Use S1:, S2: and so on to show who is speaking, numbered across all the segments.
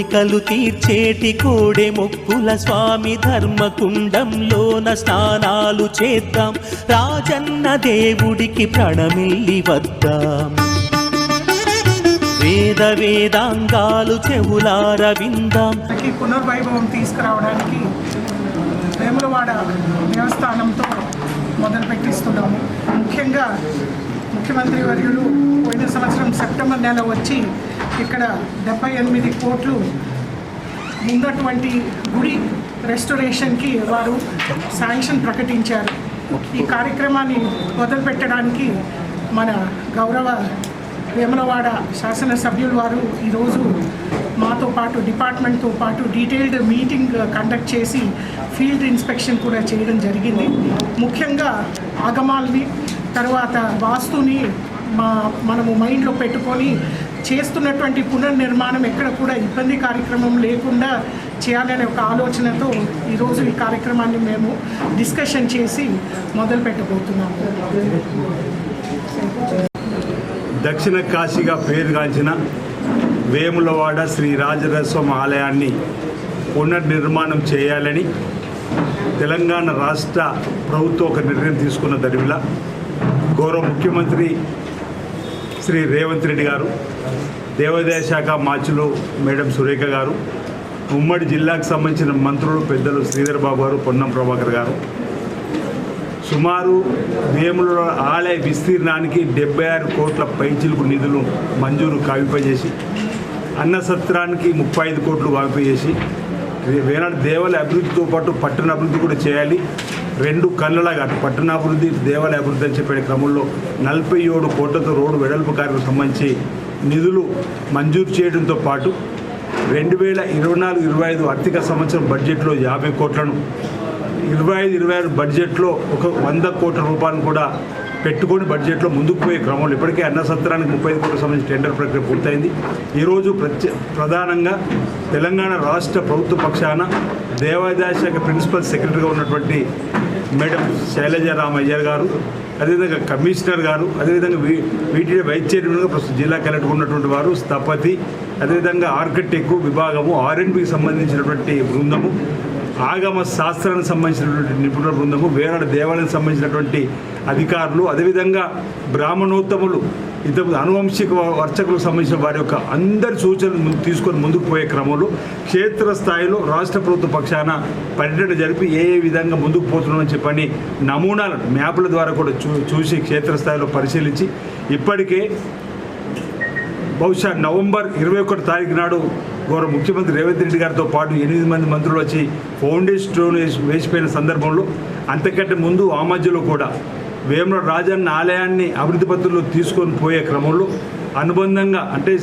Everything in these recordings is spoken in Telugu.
S1: కోరికలు తీర్చేటి కోడె మొక్కుల స్వామి ధర్మకుండంలోన స్నానాలు చేద్దాం, రాజన్న దేవుడికి ప్రణమిల్లి వద్దాం. వేద వేదాంగాలు చెవులార విందాం.
S2: పునర్వైభవం తీసుకురావడానికి వేములవాడ దేవస్థానంతో మొదలుపెట్టిస్తున్నాము. ముఖ్యంగా ముఖ్యమంత్రి వర్యులు పోయిన సంవత్సరం సెప్టెంబర్ నెల వచ్చి ఇక్కడ 78 కోట్లు ఉన్నటువంటి గుడి రెస్టోరేషన్కి వారు శాంక్షన్ ప్రకటించారు. ఈ కార్యక్రమాన్ని మొదలుపెట్టడానికి మన గౌరవ వేములవాడ శాసనసభ్యులు వారు ఈరోజు మాతో పాటు డిపార్ట్మెంట్తో పాటు డీటెయిల్డ్ మీటింగ్ కండక్ట్ చేసి ఫీల్డ్ ఇన్స్పెక్షన్ కూడా చేయడం జరిగింది. ముఖ్యంగా ఆగమాల్ని తర్వాత వాస్తుని మనము మైండ్లో పెట్టుకొని చేస్తున్నటువంటి పునర్నిర్మాణం ఎక్కడ కూడా ఇబ్బంది కార్యక్రమం లేకుండా చేయాలనే ఒక ఆలోచనతో ఈరోజు ఈ కార్యక్రమాన్ని మేము డిస్కషన్ చేసి మొదలు పెట్టబోతున్నాము.
S3: దక్షిణ కాశీగా పేరుగాంచిన వేములవాడ శ్రీ రాజరాజస్వామి ఆలయాన్ని పునర్నిర్మాణం చేయాలని తెలంగాణ రాష్ట్ర ప్రభుత్వం ఒక నిర్ణయం తీసుకున్న దరిమిలా గౌరవ ముఖ్యమంత్రి శ్రీ రేవంత్ రెడ్డి గారు, దేవాదాయ శాఖ మార్చులు మేడం సురేఖ గారు, ఉమ్మడి జిల్లాకు సంబంధించిన మంత్రులు పెద్దలు శ్రీధర్ బాబు గారు, పొన్నం ప్రభాకర్ గారు సుమారు వేముల ఆలయ విస్తీర్ణానికి 76 కోట్ల పైచిలుకు నిధులు మంజూరు కావింపజేసి అన్నసత్రానికి 35 కోట్లు కావింపజేసి వేనాడు దేవాలయ అభివృద్ధితో పాటు పట్టణ అభివృద్ధి కూడా చేయాలి. 2 కళ్ళలాగా అటు పట్టణాభివృద్ధి దేవాలయ అభివృద్ధి అని చెప్పే క్రమంలో 47 కోట్లతో రోడ్డు వెడల్పు కార్యక్రమం సంబంధించి నిధులు మంజూరు చేయడంతో పాటు 2024-25 ఆర్థిక సంవత్సరం బడ్జెట్లో 50 కోట్లను 25-26 బడ్జెట్లో ఒక 100 కోట్ల రూపాయలను కూడా పెట్టుకొని బడ్జెట్లో ముందుకు పోయే క్రమంలో ఇప్పటికే అన్నసత్రానికి 35 కోట్లకు సంబంధించిన టెండర్ ప్రక్రియ పూర్తయింది. ఈరోజు ప్రధానంగా తెలంగాణ రాష్ట్ర ప్రభుత్వ పక్షాన దేవాదాయ శాఖ ప్రిన్సిపల్ సెక్రటరీగా ఉన్నటువంటి మేడం శైలజారామయ్యర్ గారు, అదేవిధంగా కమిషనర్ గారు, అదేవిధంగా వీటిని వైస్ చైర్మన్గా ప్రస్తుతం జిల్లా కలెక్టర్ ఉన్నటువంటి వారు, స్థపతి, అదేవిధంగా ఆర్కిటెక్ట్ విభాగము, R&Bకి సంబంధించినటువంటి బృందము, ఆగమ శాస్త్రానికి సంబంధించినటువంటి నిపుణుల బృందము, వేనాడు దేవాలయానికి సంబంధించినటువంటి అధికారులు, అదేవిధంగా బ్రాహ్మణోత్తములు, ఇంతకు అనువంశిక వర్చకులకు సంబంధించిన వారి యొక్క అందరి సూచనలు తీసుకొని ముందుకు పోయే క్రమంలో క్షేత్రస్థాయిలో రాష్ట్ర ప్రభుత్వ పక్షాన పర్యటన జరిపి ఏ విధంగా ముందుకు పోతున్నామని చెప్పని నమూనాల మ్యాప్ల ద్వారా కూడా చూసి క్షేత్రస్థాయిలో పరిశీలించి ఇప్పటికే బహుశా నవంబర్ 21 తారీఖు నాడు గౌరవ ముఖ్యమంత్రి రేవంత్ రెడ్డి గారితో పాటు 8 మంది మంత్రులు వచ్చి ఫౌండేషన్ స్టోన్ వేసిపోయిన సందర్భంలో అంతకంటే ముందు ఆ మధ్యలో కూడా వేముల రాజన్న ఆలయాన్ని అభివృద్ధి పత్రంలో తీసుకొని పోయే క్రమంలో అనుబంధంగా అంటే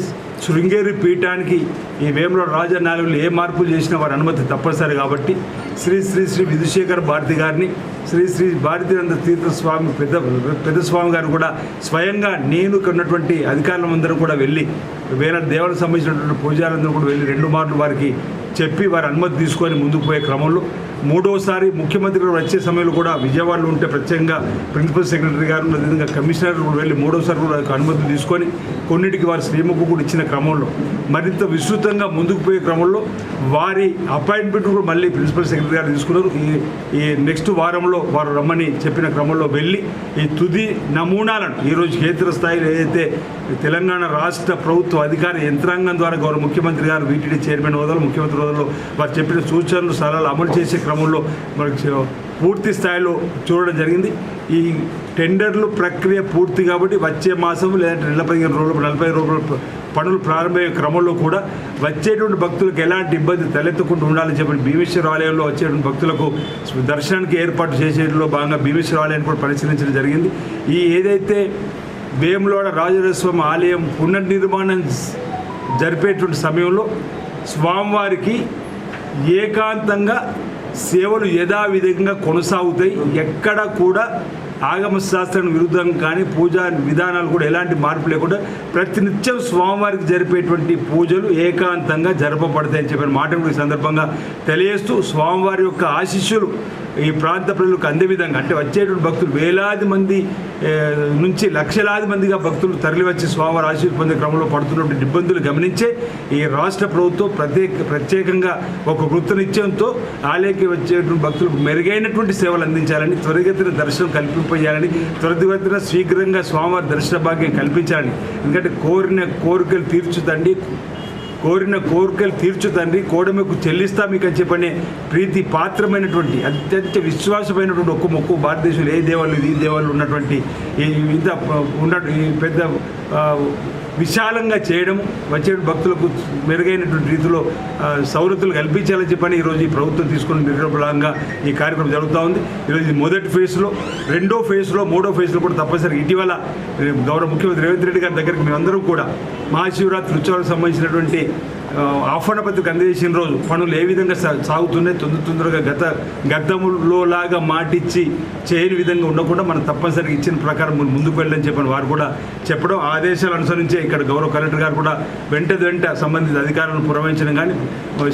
S3: శృంగేరి పీఠానికి ఈ వేముల రాజన్న ఆలయంలో ఏ మార్పులు చేసినా వారి అనుమతి తప్పనిసరి కాబట్టి శ్రీ శ్రీ శ్రీ విధుశేఖర భారతి గారిని, శ్రీ శ్రీ భారతీనంద తీర్థ స్వామి పెద్ద స్వామి గారు కూడా స్వయంగా నేను ఉన్నటువంటి అధికారులందరూ కూడా వెళ్ళి వేరే దేవాలకు సంబంధించినటువంటి పూజారులందరూ కూడా వెళ్ళి 2 మార్లు వారికి చెప్పి వారి అనుమతి తీసుకొని ముందుకు పోయే క్రమంలో మూడోసారి ముఖ్యమంత్రి గారు వచ్చే సమయంలో కూడా విజయవాడలో ఉంటే ప్రత్యేకంగా ప్రిన్సిపల్ సెక్రటరీ గారు అదేవిధంగా కమిషనర్ కూడా వెళ్ళి మూడోసారి కూడా అనుమతులు తీసుకొని కొన్నిటికి వారి శ్రీముఖం కూడా ఇచ్చిన క్రమంలో మరింత విస్తృతంగా ముందుకు పోయే క్రమంలో వారి అపాయింట్మెంట్ కూడా మళ్ళీ ప్రిన్సిపల్ సెక్రటరీ గారు తీసుకున్నారు. ఈ నెక్స్ట్ వారంలో వారు రమ్మని చెప్పిన క్రమంలో వెళ్ళి ఈ తుది నమూనాలను ఈరోజు క్షేత్ర స్థాయిలో ఏదైతే తెలంగాణ రాష్ట్ర ప్రభుత్వ అధికార యంత్రాంగం ద్వారా గౌరవ ముఖ్యమంత్రి గారు వీటీడీ చైర్మన్ హోదాలో ముఖ్యమంత్రి హోదాలో వారు చెప్పిన సూచనలు సలహాలు అమలు చేసే క్రమంలో మనకి పూర్తి స్థాయిలో చూడడం జరిగింది. ఈ టెండర్లు ప్రక్రియ పూర్తి కాబట్టి వచ్చే మాసం లేదంటే 15 రోజులు 40 రోజులు పనులు ప్రారంభమయ్యే క్రమంలో కూడా వచ్చేటువంటి భక్తులకు ఎలాంటి ఇబ్బంది తలెత్తకుండా ఉండాలని చెప్పి భీమేశ్వర ఆలయంలో వచ్చేటువంటి భక్తులకు దర్శనానికి ఏర్పాటు చేసేట్లో భాగంగా భీమేశ్వర ఆలయాన్ని కూడా పరిశీలించడం జరిగింది. ఈ ఏదైతే వేములవాడ రాజరాజస్వామి ఆలయం పునర్నిర్మాణం జరిపేటువంటి సమయంలో స్వామివారికి ఏకాంతంగా సేవలు యథావిధంగా కొనసాగుతాయి. ఎక్కడ కూడా ఆగమ శాస్త్రానికి విరుద్ధంగా కానీ పూజా విధానాలు కూడా ఎలాంటి మార్పు లేకుండా ప్రతినిత్యం స్వామివారికి జరిపేటువంటి పూజలు ఏకాంతంగా జరపబడతాయని చెప్పిన మాట ఈ సందర్భంగా తెలియజేస్తూ స్వామివారి యొక్క ఆశీస్సులు ఈ ప్రాంత ప్రజలకు అందే విధంగా అంటే వచ్చేటువంటి భక్తులు వేలాది మంది నుంచి లక్షలాది మందిగా భక్తులు తరలివచ్చి స్వామివారి ఆశీర్వాదం పొందే క్రమంలో పడుతున్నటువంటి ఇబ్బందులు గమనించే ఈ రాష్ట్ర ప్రభుత్వం ప్రత్యేకంగా ఒక కృతనిశ్చయంతో ఆలయకి వచ్చేటువంటి భక్తులకు మెరుగైనటువంటి సేవలు అందించాలని, త్వరితగతిన దర్శనం కల్పింపజేయాలని, త్వరితగతిన శీఘ్రంగా స్వామివారి దర్శన భాగ్యం కల్పించాలని. ఎందుకంటే కోరిన కోరికలు తీర్చుతండి కోడమెకు చెల్లిస్తా మీకు అని చెప్పనే ప్రీతి పాత్రమైనటువంటి అత్యంత విశ్వాసమైనటువంటి ఒక్క మొక్కు భారతదేశంలో ఏ దేవాలయం ఈ దేవాలయం ఉన్నటువంటి ఈ పెద్ద విశాలంగా చేయడం, వచ్చే భక్తులకు మెరుగైనటువంటి రీతిలో సౌలతులు కల్పించాలని చెప్పని ఈరోజు ఈ ప్రభుత్వం తీసుకున్న నిర్ణయంగా ఈ కార్యక్రమం జరుగుతూ ఉంది. ఈరోజు మొదటి ఫేజ్లో, రెండో ఫేజ్లో, మూడో ఫేజ్లో కూడా తప్పనిసరిగా ఇటీవల గౌరవ ముఖ్యమంత్రి రేవంత్ రెడ్డి గారి దగ్గరికి మేమందరం కూడా మహాశివరాత్రి ఉత్సవాలకు సంబంధించినటువంటి ఆహ్వాన పత్రిక అందజేసిన రోజు పనులు ఏ విధంగా సాగుతున్నాయి, తొందరగా గతంలో లాగా మాటిచ్చి చేయని విధంగా ఉండకుండా మనం తప్పనిసరిగా ఇచ్చిన ప్రకారం ముందుకు వెళ్ళని చెప్పని వారు కూడా చెప్పడం, ఆదేశాలు అనుసరించే ఇక్కడ గౌరవ కలెక్టర్ గారు కూడా వెంట సంబంధిత అధికారులను పురమాయించడం కానీ,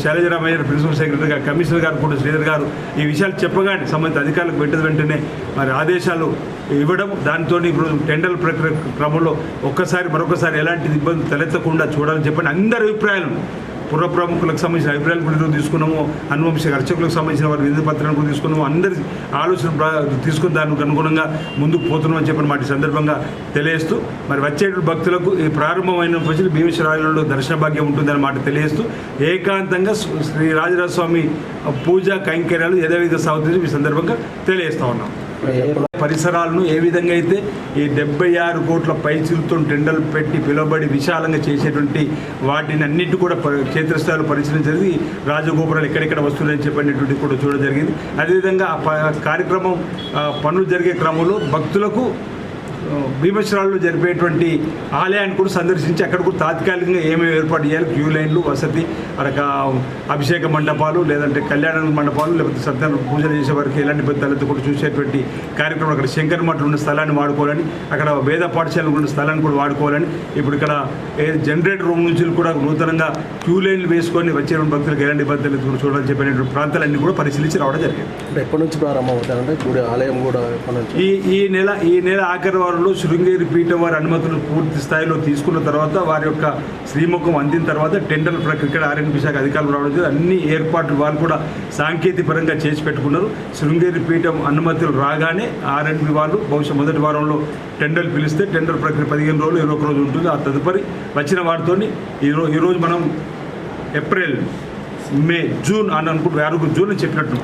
S3: శైలజరామయ్య ప్రిన్సిపల్ సెక్రటరీ గారు, కమిషనర్ గారు కూడా శ్రీధర్ గారు ఈ విషయాలు చెప్పగానే సంబంధిత అధికారులకు వెంటనే మరి ఆదేశాలు ఇవ్వడం, దాంతో ఇప్పుడు టెండర్ ప్రక్రియ క్రమంలో మరొకసారి ఎలాంటి ఇబ్బంది తలెత్తకుండా చూడాలని చెప్పని అందరి అభిప్రాయాలు, పుర ప్రముఖులకు సంబంధించిన అభిప్రాయాలు కూడా తీసుకున్నాము, అనువంశిక అర్చకులకు సంబంధించిన వారి విధి పత్రాలను కూడా తీసుకున్నాము, అందరి ఆలోచన తీసుకుని దానికి అనుగుణంగా ముందుకు పోతున్నామని చెప్పిన మాట సందర్భంగా తెలియజేస్తూ, మరి వచ్చే భక్తులకు ఈ ప్రారంభమైన భీమేశ్వరాలయంలో దర్శన భాగ్యం ఉంటుందని మాట తెలియజేస్తూ ఏకాంతంగా శ్రీ రాజరాజస్వామి పూజా కైంకర్యాలు యథావిధిగా సాగుతుంది ఈ సందర్భంగా తెలియజేస్తూ ఉన్నాం. పరిసరాలను ఏ విధంగా అయితే ఈ 76 కోట్ల పైచిలతో టెండర్లు పెట్టి పిలువబడి విశాలంగా చేసేటువంటి వాటిని అన్నింటి కూడా క్షేత్రస్థాయిలో పరిశీలించేది, రాజగోపురాలు ఎక్కడెక్కడ వస్తున్నాయని చెప్పినటువంటి కూడా చూడడం జరిగింది. అదేవిధంగా కార్యక్రమం పనులు జరిగే క్రమంలో భక్తులకు భీమేశ్వరాల్లో జరిపేటువంటి ఆలయాన్ని కూడా సందర్శించి అక్కడ కూడా తాత్కాలికంగా ఏమేమి ఏర్పాటు చేయాలి, క్యూ లైన్లు, వసతి, అభిషేక మండపాలు, లేదంటే కళ్యాణ మండపాలు, లేకపోతే సత్యనారాయణ పూజలు చేసే వారికి ఎలాంటి పెద్దలతో కూడా చూసేటువంటి కార్యక్రమం, అక్కడ శంకర్ మఠలు ఉన్న స్థలాన్ని వాడుకోవాలని, అక్కడ వేద పాఠశాలలు ఉన్న స్థలాన్ని కూడా వాడుకోవాలని, ఇప్పుడు ఇక్కడ జనరేటర్ రూమ్ నుంచి కూడా నూతనంగా క్యూ లైన్లు వేసుకొని వచ్చే భక్తులకు ఎలాంటి ఇబ్బందులు కూడా చూడాలని చెప్పినటువంటి ప్రాంతాలన్నీ కూడా పరిశీలించి రావడం జరిగింది.
S4: ఎప్పటి నుంచి ప్రారంభం అవుతారంటే గుడి ఆలయం కూడా
S3: ఈ నెల ఆఖరి వారంలో శృంగేరి పీఠం వారి అనుమతులు పూర్తి స్థాయిలో తీసుకున్న తర్వాత, వారి యొక్క శ్రీముఖం అందిన తర్వాత టెండర్ ప్రక్రియ ఆర్ఎన్బి శాఖ అధికారులు రావడం జరిగింది. అన్ని ఏర్పాట్లు వాళ్ళు కూడా సాంకేతిక పరంగా చేసి పెట్టుకున్నారు. శృంగేరి పీఠం అనుమతులు రాగానే ఆర్ఎన్బి వాళ్ళు బహుశా మొదటి వారంలో టెండర్లు పిలిస్తే టెండర్ ప్రక్రియ 15 రోజులు 21 రోజు ఉంటుంది. ఆ తదుపరి వచ్చిన వాటితో ఈరోజు మనం ఏప్రిల్, మే, జూన్ అని అనుకుంటూ 6 జూన్ అని చెప్పినట్టు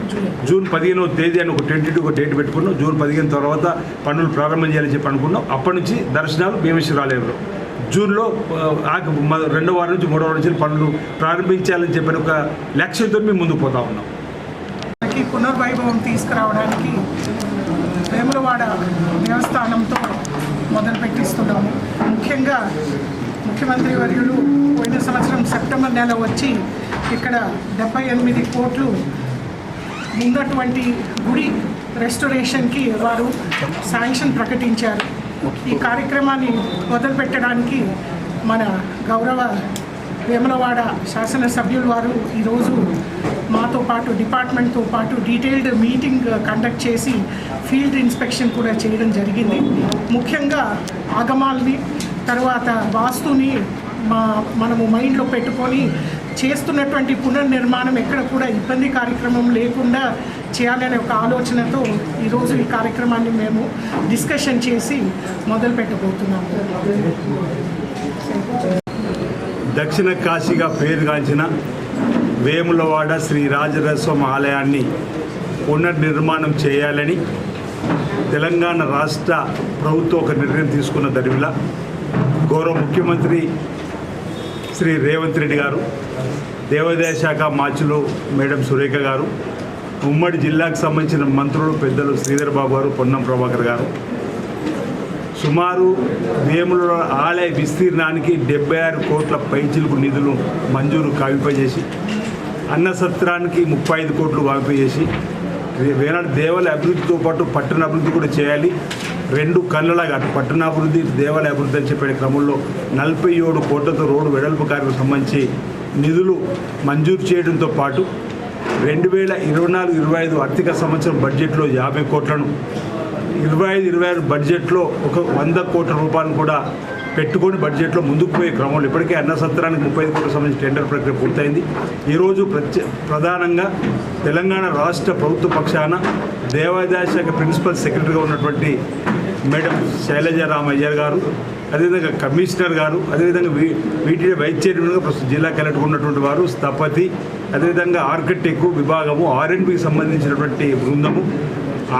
S3: జూన్ 15వ తేదీ అని ఒక టెంటేటివ్ డేట్ పెట్టుకున్నాం. జూన్ 15 తర్వాత పనులు ప్రారంభం చేయాలని చెప్పి అనుకున్నాం. అప్పటి నుంచి దర్శనాలు భీమేశ్వరాలయంలో, జూన్లో 2వ వారం నుంచి 3వ వారం నుంచి పనులు ప్రారంభించాలని చెప్పిన ఒక లక్ష్యంతో మేము ముందుకు పోతా ఉన్నాం.
S2: పునర్వైభవం తీసుకురావడానికి వేములవాడ దేవస్థానంతో మొదలుపెట్టిస్తున్నాము. ముఖ్యంగా ముఖ్యమంత్రి వర్యులు పోయిన సంవత్సరం సెప్టెంబర్ నెల వచ్చి ఇక్కడ 78 కోట్లు ఉన్నటువంటి గుడి రెస్టోరేషన్కి వారు శాంక్షన్ ప్రకటించారు. ఈ కార్యక్రమాన్ని మొదలుపెట్టడానికి మన గౌరవ వేములవాడ శాసనసభ్యులు వారు ఈరోజు మాతో పాటు డిపార్ట్మెంట్తో పాటు డీటెయిల్డ్ మీటింగ్ కండక్ట్ చేసి ఫీల్డ్ ఇన్స్పెక్షన్ కూడా చేయడం జరిగింది. ముఖ్యంగా ఆగమాల్ని, తర్వాత వాస్తుని మనము మైండ్లో పెట్టుకొని చేస్తున్నటువంటి పునర్నిర్మాణం ఎక్కడ కూడా ఇబ్బంది కార్యక్రమం లేకుండా చేయాలనే ఒక ఆలోచనతో ఈరోజు ఈ కార్యక్రమాన్ని మేము డిస్కషన్ చేసి మొదలు పెట్టబోతున్నాము.
S3: దక్షిణ కాశీగా పేరుగాంచిన వేములవాడ శ్రీ రాజరాజస్వామి ఆలయాన్ని పునర్నిర్మాణం చేయాలని తెలంగాణ రాష్ట్ర ప్రభుత్వం ఒక నిర్ణయం తీసుకున్న దరిమిలా గౌరవ ముఖ్యమంత్రి శ్రీ రేవంత్ రెడ్డి గారు, దేవాదాయ శాఖ మాచులు మేడం సురేఖ గారు, ఉమ్మడి జిల్లాకు సంబంధించిన మంత్రులు పెద్దలు శ్రీధర్ బాబు గారు, పొన్నం ప్రభాకర్ గారు సుమారు వేముల ఆలయ విస్తీర్ణానికి 76 కోట్ల పైచిలుకు నిధులు మంజూరు కావింపజేసి, అన్నసత్రానికి 35 కోట్లు కావింపజేసి, వేనాడు దేవాలయ అభివృద్ధితో పాటు పట్టణ అభివృద్ధి కూడా చేయాలి, 2 కళ్ళలాగా అటు పట్టణాభివృద్ధి, దేవాలయ అభివృద్ధి అని చెప్పే క్రమంలో 47 కోట్లతో రోడ్డు వెడల్పు కార్యక్రమం సంబంధించి నిధులు మంజూరు చేయడంతో పాటు 2024-25 ఆర్థిక సంవత్సరం బడ్జెట్లో 50 కోట్లను 25-26 బడ్జెట్లో ఒక 100 కోట్ల రూపాయలను కూడా పెట్టుకొని బడ్జెట్లో ముందుకు పోయే క్రమంలో ఇప్పటికే అన్న సత్రానికి 35 కోట్లకు సంబంధించిన టెండర్ ప్రక్రియ పూర్తయింది. ఈరోజు ప్రధానంగా తెలంగాణ రాష్ట్ర ప్రభుత్వ పక్షాన దేవాదాయ శాఖ ప్రిన్సిపల్ సెక్రటరీగా ఉన్నటువంటి మేడం శైలజారామయ్య గారు, అదేవిధంగా కమిషనర్ గారు, అదేవిధంగా వీటిని వైస్ చైర్మన్గా ప్రస్తుతం జిల్లా కలెక్టర్ ఉన్నటువంటి వారు, స్థపతి, అదేవిధంగా ఆర్కిటెక్ట్ విభాగము, R&Bకి సంబంధించినటువంటి బృందము,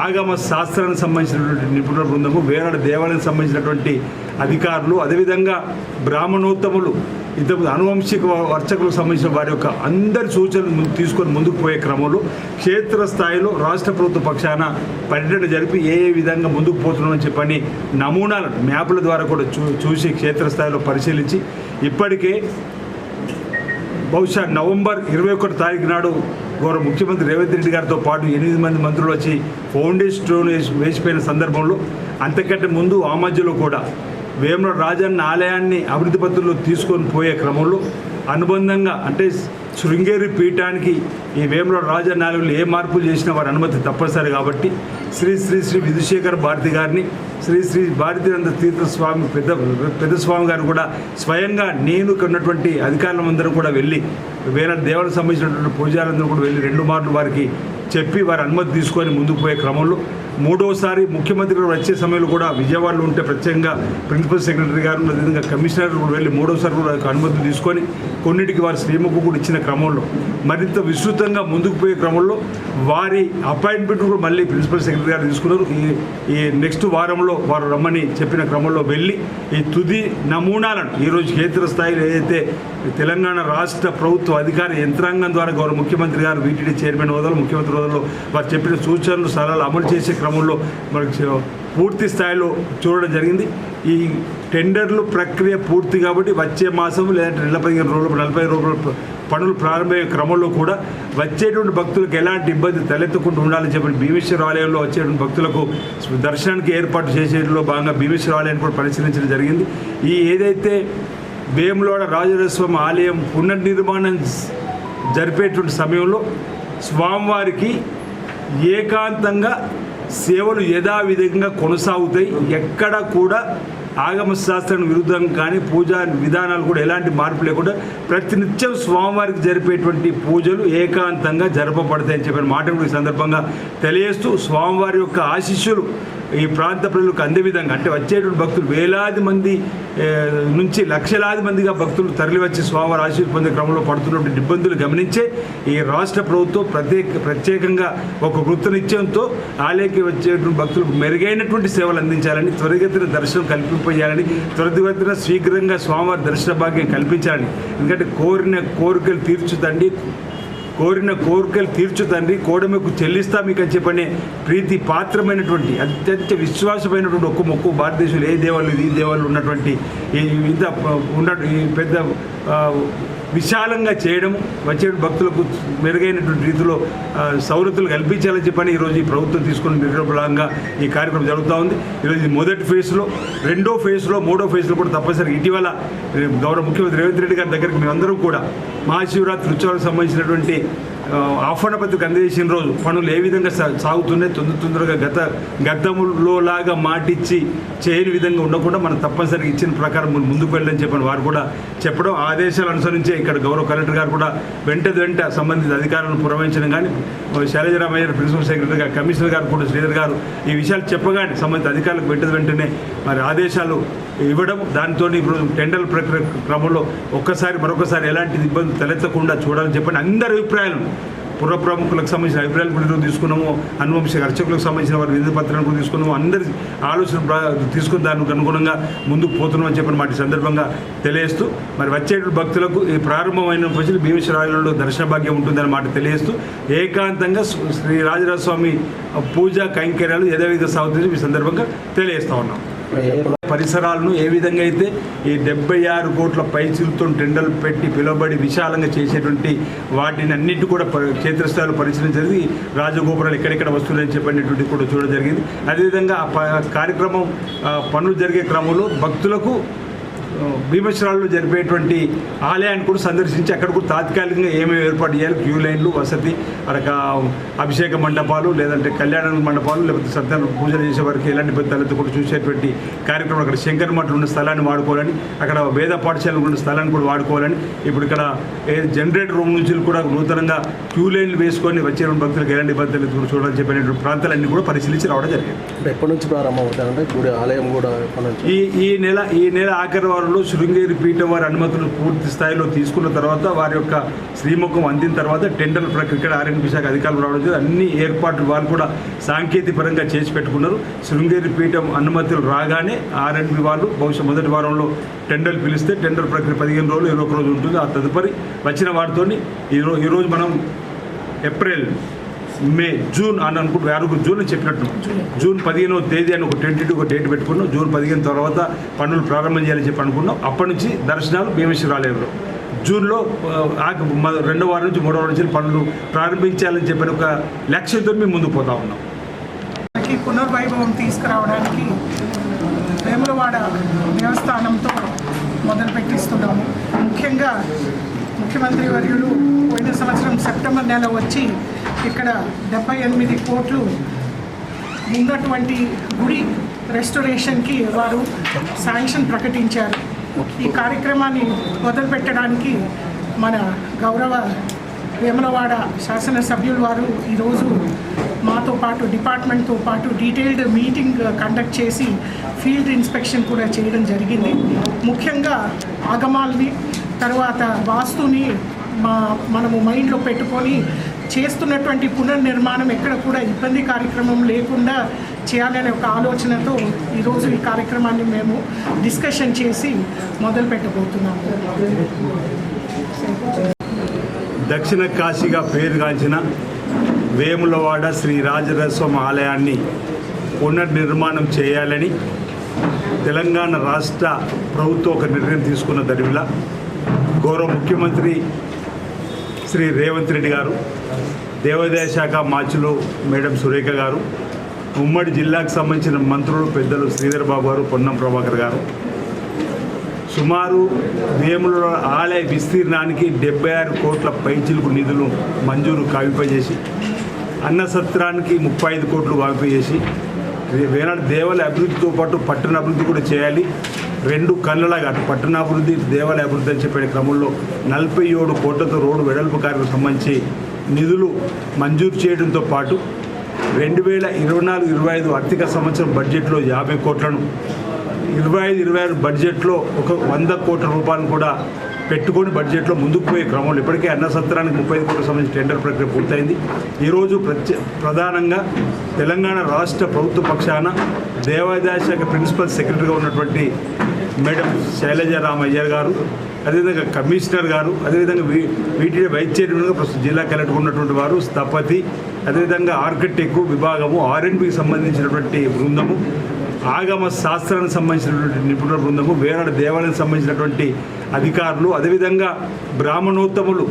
S3: ఆగమ శాస్త్రానికి సంబంధించినటువంటి నిపుణుల బృందము, వేనాడు దేవాలయానికి సంబంధించినటువంటి అధికారులు, అదేవిధంగా బ్రాహ్మణోత్తములు, ఇంతకు అనువంశిక వర్చకులకు సంబంధించిన వారి యొక్క అందరి సూచనలు తీసుకొని ముందుకు పోయే క్రమంలో క్షేత్రస్థాయిలో రాష్ట్ర ప్రభుత్వ పక్షాన పర్యటన జరిపి ఏ విధంగా ముందుకు పోతున్నామని చెప్పని నమూనాలను మ్యాపుల ద్వారా కూడా చూసి క్షేత్రస్థాయిలో పరిశీలించి ఇప్పటికే బహుశా నవంబర్ 21 తారీఖు నాడు గౌరవ ముఖ్యమంత్రి రేవంత్ రెడ్డి గారితో పాటు 8 మంది మంత్రులు వచ్చి ఫౌండేషన్ స్టోన్ వేసిపోయిన సందర్భంలో అంతకంటే ముందు ఆ మధ్యలో కూడా వేముల రాజన్న ఆలయాన్ని అభివృద్ధి పత్రంలో తీసుకొని పోయే క్రమంలో అనుబంధంగా అంటే శృంగేరి పీఠానికి ఈ వేముల రాజన్న ఆలయంలో ఏ మార్పులు చేసినా వారి అనుమతి తప్పనిసరి కాబట్టి శ్రీ శ్రీ శ్రీ విధుశేఖర భారతి గారిని, శ్రీ శ్రీ భారతీనంద తీర్థ స్వామి పెద్ద స్వామి గారిని కూడా స్వయంగా నేను ఉన్నటువంటి అధికారులందరూ కూడా వెళ్ళి వేరే దేవాలకు సంబంధించినటువంటి పూజారులందరూ కూడా వెళ్ళి 2 మార్లు వారికి చెప్పి వారి అనుమతి తీసుకొని ముందుకు పోయే క్రమంలో మూడోసారి ముఖ్యమంత్రి గారు వచ్చే సమయంలో కూడా విజయవాడలో ఉంటే ప్రత్యేకంగా ప్రిన్సిపల్ సెక్రటరీ గారు అదేవిధంగా కమిషనర్ కూడా వెళ్ళి మూడోసారి కూడా అనుమతి తీసుకొని కొన్నిటికి వారి శ్రీముఖు కూడా ఇచ్చిన క్రమంలో మరింత విస్తృతంగా ముందుకు పోయే క్రమంలో వారి అపాయింట్మెంట్ కూడా మళ్ళీ ప్రిన్సిపల్ సెక్రటరీ గారు తీసుకున్నారు. ఈ నెక్స్ట్ వారంలో వారు రమ్మని చెప్పిన క్రమంలో వెళ్ళి ఈ తుది నమూనాలను ఈరోజు క్షేత్రస్థాయిలో ఏదైతే తెలంగాణ రాష్ట్ర ప్రభుత్వ అధికార యంత్రాంగం ద్వారా గౌరవ ముఖ్యమంత్రి గారు వీటిని చైర్మన్ హోదాలో ముఖ్యమంత్రి హోదాలో వారు చెప్పిన సూచనలు సలహాలు అమలు చేసే క్రమంలో మనకి పూర్తి స్థాయిలో చూడడం జరిగింది. ఈ టెండర్లు ప్రక్రియ పూర్తి కాబట్టి వచ్చే మాసం లేదంటే 15 రోజులు 40 రోజులు పనులు ప్రారంభమయ్యే క్రమంలో కూడా వచ్చేటువంటి భక్తులకు ఎలాంటి ఇబ్బంది తలెత్తకుండా ఉండాలని చెప్పి భీమేశ్వర ఆలయంలో వచ్చేటువంటి భక్తులకు దర్శనానికి ఏర్పాటు చేసేట్లో భాగంగా భీమేశ్వర ఆలయాన్ని కూడా పరిశీలించడం జరిగింది. ఈ ఏదైతే వేములవాడ రాజరాజస్వామి ఆలయం పునర్నిర్మాణం జరిపేటువంటి సమయంలో స్వామివారికి ఏకాంతంగా సేవలు యథావిధంగా కొనసాగుతాయి. ఎక్కడ కూడా ఆగమ శాస్త్రం విరుద్ధం కానీ పూజా విధానాలు కూడా ఎలాంటి మార్పు లేకుండా ప్రతినిత్యం స్వామివారికి జరిపేటువంటి పూజలు ఏకాంతంగా జరపబడతాయని చెప్పిన మాట కూడా ఈ సందర్భంగా తెలియజేస్తూ స్వామివారి యొక్క ఆశీస్సులు ఈ ప్రాంత ప్రజలకు అందే విధంగా అంటే వచ్చేటువంటి భక్తులు వేలాది మంది నుంచి లక్షలాది మందిగా భక్తులు తరలివచ్చి స్వామివారి ఆశీస్సు పొందే క్రమంలో పడుతున్నటువంటి ఇబ్బందులు గమనించే ఈ రాష్ట్ర ప్రభుత్వం ప్రత్యేకంగా ఒక కృతనిశ్చయంతో ఆలయకి వచ్చేటువంటి భక్తులకు మెరుగైనటువంటి సేవలు అందించాలని, త్వరితగతిన దర్శనం కల్పింపజేయాలని, త్వరితగతిన శీఘ్రంగా స్వామివారి దర్శన భాగ్యం కల్పించాలని. ఎందుకంటే కోరిన కోరికలు తీర్చు తండ్రి కోడమెకు చెల్లిస్తా మీకు అని చెప్పనే ప్రీతి పాత్రమైనటువంటి అత్యంత విశ్వాసమైనటువంటి ఒక్క మొక్కు భారతదేశంలో ఏ దేవాలయం ఈ దేవాలయం ఉన్నటువంటి ఈ పెద్ద విశాలంగా చేయడం వచ్చే భక్తులకు మెరుగైనటువంటి రీతిలో సౌలతులు కల్పించాలని చెప్పని ఈరోజు ఈ ప్రభుత్వం తీసుకున్న నిర్ణయంగా ఈ కార్యక్రమం జరుగుతూ ఉంది. ఈరోజు మొదటి ఫేజ్లో, 2వ ఫేజ్లో, 3వ ఫేజ్లో కూడా తప్పనిసరి ఇటీవల గౌరవ ముఖ్యమంత్రి రేవంత్ రెడ్డి గారి దగ్గరికి మేమందరం కూడా మహాశివరాత్రి ఉత్సవాలకు సంబంధించినటువంటి ఆహ్వాన పత్రిక అందజేసిన రోజు పనులు ఏ విధంగా సాగుతున్నాయి తొందరగా గతంలో లాగా మాటిచ్చి చేయని విధంగా ఉండకుండా మనం తప్పనిసరిగా ఇచ్చిన ప్రకారం ముందుకు వెళ్ళని చెప్పని వారు కూడా చెప్పడం, ఆదేశాలు అనుసరించే ఇక్కడ గౌరవ కలెక్టర్ గారు కూడా వెంట సంబంధిత అధికారులను పురమాయించడం కానీ శైలజరామయ్య ప్రిన్సిపల్ సెక్రటరీ గారు, కమిషనర్ గారు కూడా శ్రీధర్ గారు ఈ విషయాలు చెప్పగానే సంబంధిత అధికారులకు వెంటనే మరి ఆదేశాలు ఇవ్వడం, దాంతో ఇప్పుడు టెండర్ ప్రక్రియ క్రమంలో మరొకసారి ఎలాంటి ఇబ్బంది తలెత్తకుండా చూడాలని చెప్పని అందరి అభిప్రాయాలు పుర ప్రముఖులకు సంబంధించిన అభిప్రాయాలు కూడా తీసుకున్నాము, అనువంశిక అర్చకులకు సంబంధించిన వారి విధి పత్రాలను కూడా తీసుకున్నాము, అందరి ఆలోచన తీసుకుని దానికి అనుగుణంగా ముందుకు పోతున్నామని చెప్పిన మాట సందర్భంగా తెలియజేస్తూ మరి వచ్చే భక్తులకు ఈ ప్రారంభమైన ప్రజలు భీమేశ్వర ఆలయంలో దర్శన భాగ్యం ఉంటుందని మాట తెలియజేస్తూ ఏకాంతంగా శ్రీ రాజరాజస్వామి పూజా కైంకర్యాలు యథావిధ సాగుతుంది ఈ సందర్భంగా తెలియజేస్తూ ఉన్నాం. పరిసరాలను ఏ విధంగా అయితే ఈ 76 కోట్ల పైచిలతో టెండర్లు పెట్టి పిలువబడి విశాలంగా చేసేటువంటి వాటిని అన్నింటి కూడా క్షేత్రస్థాయిలో పరిశీలించేది రాజగోపురాలు ఎక్కడెక్కడ వస్తున్నాయని చెప్పినటువంటి కూడా చూడడం జరిగింది. అదేవిధంగా కార్యక్రమం పనులు జరిగే క్రమంలో భక్తులకు భీమేశ్వరాల్లో జరిపేటువంటి ఆలయాన్ని కూడా సందర్శించి అక్కడ కూడా తాత్కాలికంగా ఏమేమి ఏర్పాటు చేయాలి, క్యూ లైన్లు, వసతి, అక్కడ అభిషేక మండపాలు, లేదంటే కళ్యాణ మండపాలు, లేకపోతే సత్యనారాయణ పూజలు చేసే వారికి ఎలాంటి పెద్దలతో కూడా చూసేటువంటి కార్యక్రమం, అక్కడ శంకర్ మఠం ఉన్న స్థలాన్ని వాడుకోవాలని, అక్కడ వేద పాఠశాలలు ఉన్న స్థలాన్ని కూడా వాడుకోవాలని, ఇప్పుడు ఇక్కడ జనరేటర్ రూమ్ నుంచి కూడా నూతనంగా క్యూ లైన్లు వేసుకొని వచ్చే భక్తులకు ఎలాంటి ఇబ్బందులు చూడాలని చెప్పినటువంటి ప్రాంతాలన్నీ కూడా పరిశీలించి రావడం జరిగింది.
S4: అంటే ఎప్పటి నుంచి ప్రారంభం అవుతాయంటే గుడి ఆలయం కూడా ఎప్పటి నుంచి?
S3: ఈ నెల ఆఖరి వారంలో శృంగేరి పీఠం వారి అనుమతులు పూర్తి స్థాయిలో తీసుకున్న తర్వాత, వారి యొక్క శ్రీముఖం అందిన తర్వాత టెండర్ ప్రక్రియ ఇక్కడ ఆర్ఎండ్బి శాఖ అధికారులు రావడం జరిగింది. అన్ని ఏర్పాట్లు వాళ్ళు కూడా సాంకేతిక పరంగా చేసి పెట్టుకున్నారు. శృంగేరి పీఠం అనుమతులు రాగానే ఆర్ఎండ్బి వాళ్ళు బహుశా మొదటి వారంలో టెండర్లు పిలిస్తే టెండర్ ప్రక్రియ 15 రోజులు 21 రోజు ఉంటుంది. ఆ తదుపరి వచ్చిన వాటితో ఈరోజు మనం ఏప్రిల్, మే, జూన్ అని అనుకుంటున్నాం. 6 జూన్ అని చెప్పినట్టు జూన్ 15వ తేదీ అని ఒక టెంటేటివ్ డేట్ పెట్టుకున్నాం. జూన్ 15 తర్వాత పనులు ప్రారంభం చేయాలని చెప్పి అనుకున్నాం. అప్పటి నుంచి దర్శనాలు భీమేశ్వర ఆలయంలో, జూన్లో 2వ వారం నుంచి 3వ వారం నుంచి పనులు ప్రారంభించాలని చెప్పిన ఒక లక్ష్యంతో మేము ముందుకు పోతా ఉన్నాం.
S2: పునర్వైభవం తీసుకురావడానికి వేములవాడ దేవస్థానంతో మొదలుపెట్టిస్తున్నాము. ముఖ్యంగా ముఖ్యమంత్రి వర్యులు పోయిన సంవత్సరం సెప్టెంబర్ నెల వచ్చి ఇక్కడ 78 కోట్లు ఉన్నటువంటి గుడి రెస్టోరేషన్కి వారు శాంక్షన్ ప్రకటించారు. ఈ కార్యక్రమాన్ని మొదలుపెట్టడానికి మన గౌరవ వేములవాడ శాసనసభ్యులు వారు ఈరోజు మాతో పాటు డిపార్ట్మెంట్తో పాటు డీటెయిల్డ్ మీటింగ్ కండక్ట్ చేసి ఫీల్డ్ ఇన్స్పెక్షన్ కూడా చేయడం జరిగింది. ముఖ్యంగా ఆగమాల్ని, తర్వాత వాస్తుని మనము మైండ్లో పెట్టుకొని చేస్తున్నటువంటి పునర్నిర్మాణం ఎక్కడ కూడా ఇబ్బంది కార్యక్రమం లేకుండా చేయాలనే ఒక ఆలోచనతో ఈరోజు ఈ కార్యక్రమాన్ని మేము డిస్కషన్ చేసి మొదలు పెట్టబోతున్నాము.
S3: దక్షిణ కాశీగా పేరుగాంచిన వేములవాడ శ్రీ రాజరాజస్వామి ఆలయాన్ని పునర్నిర్మాణం చేయాలని తెలంగాణ రాష్ట్ర ప్రభుత్వం ఒక నిర్ణయం తీసుకున్న దరిమిలా గౌరవ ముఖ్యమంత్రి శ్రీ రేవంత్ రెడ్డి గారు, దేవాదాయ శాఖ మార్చులు మేడం సురేఖ గారు, ఉమ్మడి జిల్లాకు సంబంధించిన మంత్రులు పెద్దలు శ్రీధర్ బాబు గారు, పొన్నం ప్రభాకర్ గారు సుమారు వేముల ఆలయ విస్తీర్ణానికి 76 కోట్ల పైచిలుకు నిధులు మంజూరు కావింపజేసి, అన్న సత్రానికి 35 కోట్లు కావింపజేసి, వేనాడు దేవాలయ అభివృద్ధితో పాటు పట్టణ అభివృద్ధి కూడా చేయాలి. 2 కళ్ళలాగా అటు పట్టణాభివృద్ధి, దేవాలయ అభివృద్ధి అని చెప్పే క్రమంలో 47 కోట్లతో రోడ్డు వెడల్పు కార్యక్రమం సంబంధించి నిధులు మంజూరు చేయడంతో పాటు 2024-25 ఆర్థిక సంవత్సరం బడ్జెట్లో 50 కోట్లను, 25-26 బడ్జెట్లో ఒక 100 కోట్ల రూపాయలను కూడా పెట్టుకొని బడ్జెట్లో ముందుకు పోయే క్రమంలో ఇప్పటికే అన్న సత్రానికి 35 కోట్లకు సంబంధించి టెండర్ ప్రక్రియ పూర్తయింది. ఈరోజు ప్రధానంగా తెలంగాణ రాష్ట్ర ప్రభుత్వ పక్షాన దేవాదాయ శాఖ ప్రిన్సిపల్ సెక్రటరీగా ఉన్నటువంటి మేడం శైలజారామయ్యర్ గారు, అదేవిధంగా కమిషనర్ గారు, అదేవిధంగా వీటి వైస్ చైర్మన్గా ప్రస్తుతం జిల్లా కలెక్టర్ ఉన్నటువంటి వారు, స్థపతి, అదేవిధంగా ఆర్కిటెక్ట్ విభాగము, ఆర్ఎండ్బికి సంబంధించినటువంటి బృందము, ఆగమ శాస్త్రానికి సంబంధించినటువంటి నిపుణుల బృందము, వేనాడు దేవాలయానికి సంబంధించినటువంటి అధికారులు, అదేవిధంగా బ్రాహ్మణోత్తములు,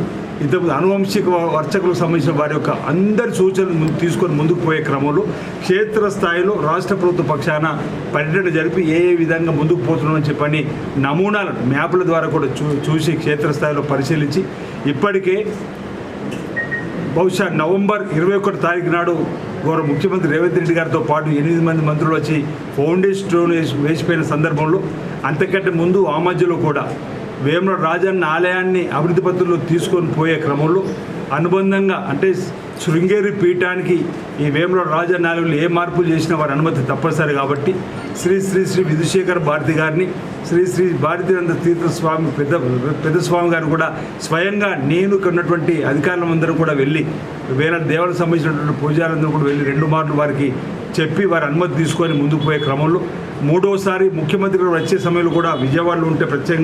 S3: ఇంతకుముందు అనువంశిక వర్చకులకు సంబంధించిన వారి యొక్క అందరి సూచనలు తీసుకొని ముందుకు పోయే క్రమంలో క్షేత్రస్థాయిలో రాష్ట్ర ప్రభుత్వ పక్షాన పర్యటన జరిపి ఏ విధంగా ముందుకు పోతున్నామని చెప్పని నమూనాలు మ్యాప్ల ద్వారా కూడా చూసి క్షేత్రస్థాయిలో పరిశీలించి ఇప్పటికే బహుశా నవంబర్ 21 తారీఖు నాడు గౌరవ ముఖ్యమంత్రి రేవంత్ రెడ్డి గారితో పాటు 8 మంది మంత్రులు వచ్చి ఫౌండేషన్ స్టోన్ వేసిపోయిన సందర్భంలో, అంతకంటే ముందు ఆ మధ్యలో కూడా వేముల రాజన్న ఆలయాన్ని అభివృద్ధి పత్రంలో తీసుకొని పోయే క్రమంలో అనుబంధంగా అంటే శృంగేరి పీఠానికి ఈ వేముల రాజన్న ఆలయంలో ఏ మార్పులు చేసినా వారి అనుమతి తప్పనిసరి కాబట్టి శ్రీ శ్రీ శ్రీ విధుశేఖర భారతి గారిని, శ్రీ శ్రీ భారతీనంద తీర్థస్వామి పెద్దస్వామి గారు కూడా స్వయంగా నేను ఉన్నటువంటి అధికారులందరూ కూడా వెళ్ళి వేరే దేవాలకు సంబంధించినటువంటి పూజారులందరూ కూడా వెళ్ళి 2 మార్లు వారికి చెప్పి వారి అనుమతి తీసుకొని ముందుకు పోయే క్రమంలో 3వసారి ముఖ్యమంత్రి గారు వచ్చే సమయంలో కూడా విజయవాడలో ఉంటే ప్రత్యేకంగా